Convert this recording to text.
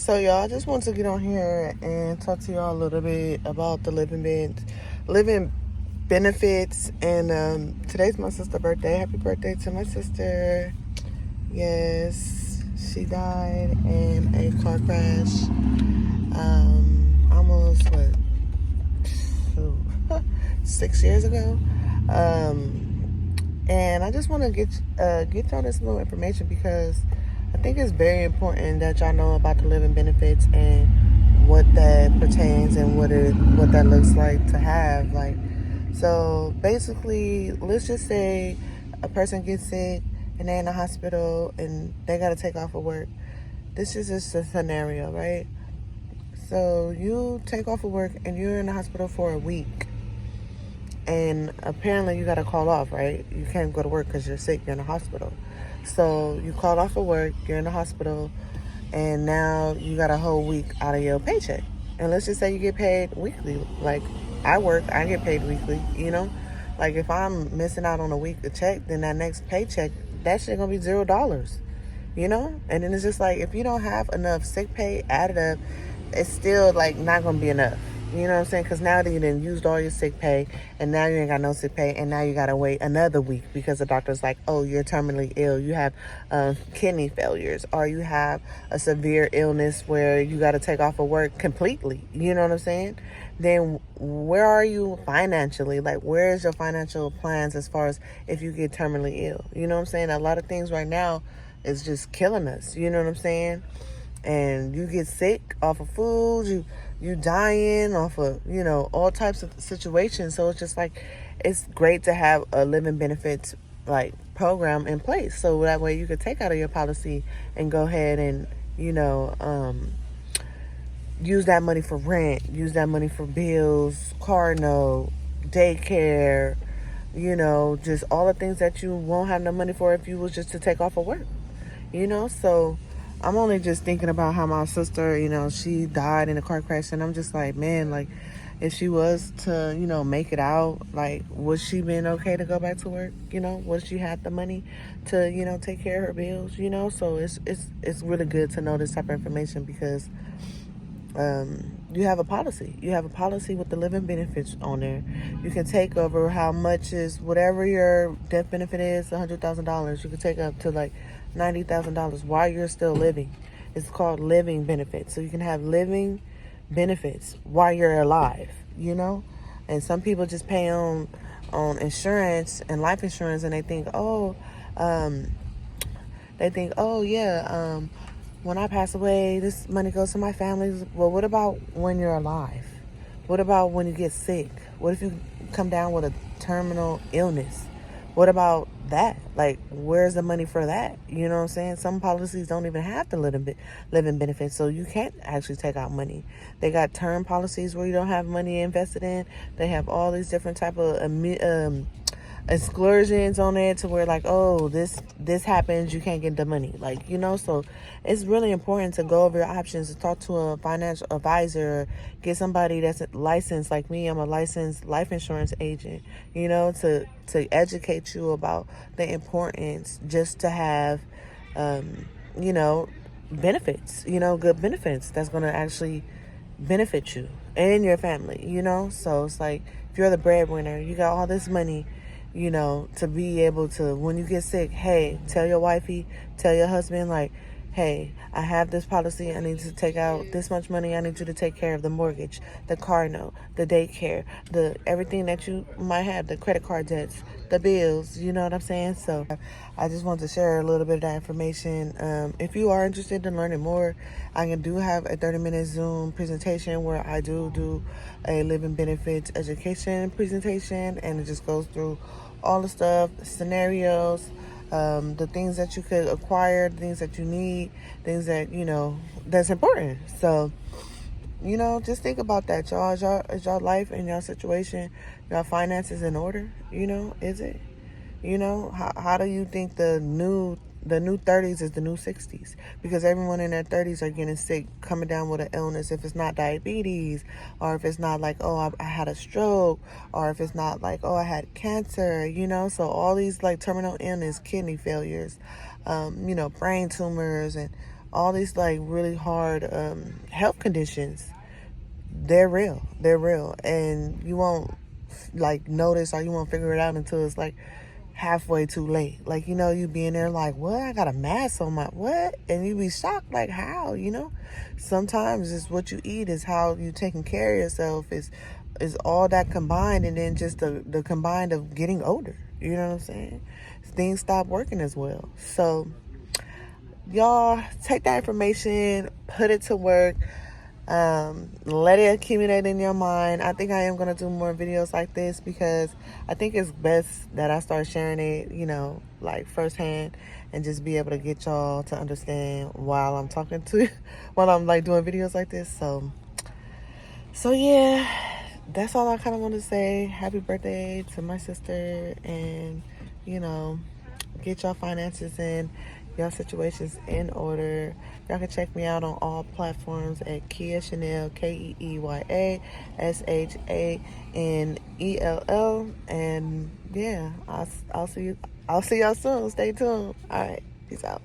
So y'all, I just want to get on here and talk to y'all a little bit about the living benefits. And today's my sister's birthday. Happy birthday to my sister. Yes, she died in a car crash. Almost what, 6 years ago. And I just want to get y'all this little information because I think it's very important that y'all know about the living benefits and what that pertains and what that looks like to have. Like, so basically, let's just say a person gets sick and they're in the hospital and they got to take off of work. This is just a scenario, right? So you take off of work and you're in the hospital for a week. And apparently you got to call off, right? You can't go to work because you're sick, you're in the hospital. So you call off of work, you're in the hospital, and now you got a whole week out of your paycheck. And let's just say you get paid weekly. Like, I work, I get paid weekly, you know? Like, if I'm missing out on a week of check, then that next paycheck, that shit gonna be $0, you know? And then it's just like, if you don't have enough sick pay added up, it's still, like, not gonna be enough. You know what I'm saying? Because now that you done used all your sick pay, and now you ain't got no sick pay, and now you got to wait another week because the doctor's like, oh, you're terminally ill. You have kidney failures, or you have a severe illness where you got to take off of work completely. You know what I'm saying? Then where are you financially? Like, where is your financial plans as far as if you get terminally ill? You know what I'm saying? A lot of things right now is just killing us. You know what I'm saying? And you get sick off of food, you dying off of, all types of situations. So it's just like, it's great to have a living benefits like program in place. So that way you could take out of your policy and go ahead and, use that money for rent, use that money for bills, car note, daycare, just all the things that you won't have no money for if you was just to take off of work, so I'm only just thinking about how my sister, she died in a car crash, and I'm just like, man, like, if she was to, make it out, like, would she been okay to go back to work? Would she have the money to, take care of her bills? So it's really good to know this type of information because you have a policy. You have a policy with the living benefits on there. You can take over how much is whatever your death benefit is, $100,000. You can take up to like $90,000 while you're still living. It's called living benefits. So you can have living benefits while you're alive, And some people just pay on insurance and life insurance, and they think, yeah, when I pass away, this money goes to my family. Well, what about when you're alive? What about when you get sick? What if you come down with a terminal illness? What about that? Like, where's the money for that? You know what I'm saying? Some policies don't even have the living benefits, so you can't actually take out money. They got term policies where you don't have money invested in. They have all these different type of exclusions on it to where, like, oh, this happens, you can't get the money, like, so it's really important to go over your options, to talk to a financial advisor, get somebody that's licensed. Like me, I'm a licensed life insurance agent, to educate you about the importance just to have benefits, good benefits that's going to actually benefit you and your family, so it's like, if you're the breadwinner, you got all this money, to be able to, when you get sick, hey, tell your wifey, tell your husband, like, hey, I have this policy, I need to take out this much money, I need you to take care of the mortgage, the car note, the daycare, the everything that you might have, the credit card debts, the bills, you know what I'm saying? So I just want to share a little bit of that information. If you are interested in learning more, I do have a 30-minute Zoom presentation where I do a living benefits education presentation, and it just goes through all the stuff, the scenarios, the things that you could acquire, the things that you need, things that, that's important. So, just think about that, y'all. Is y'all life and y'all situation, y'all finances in order? Is it? How do you think the new 30s is the new 60s? Because everyone in their 30s are getting sick, coming down with an illness. If it's not diabetes, or if it's not like, oh, I had a stroke, or if it's not like, oh, I had cancer, so all these like terminal illness, kidney failures, brain tumors, and all these like really hard health conditions, they're real. They're real. And you won't like notice, or you won't figure it out until it's like halfway too late. Like, you be in there like, what? I got a mass on my what? And you be shocked, like, how, Sometimes it's what you eat, is how you taking care of yourself, is all that combined, and then just the combined of getting older. You know what I'm saying? Things stop working as well. So y'all take that information, put it to work. Let it accumulate in your mind. I think I am going to do more videos like this, because I think it's best that I start sharing it, like firsthand, and just be able to get y'all to understand while I'm talking to, while I'm like doing videos like this. So yeah, that's all I kind of want to say. Happy birthday to my sister, and get y'all finances in, y'all situations in order. Y'all can check me out on all platforms at Keeya Shanell, KeeyaShanell. And yeah, I'll see y'all soon. Stay tuned. All right, peace out.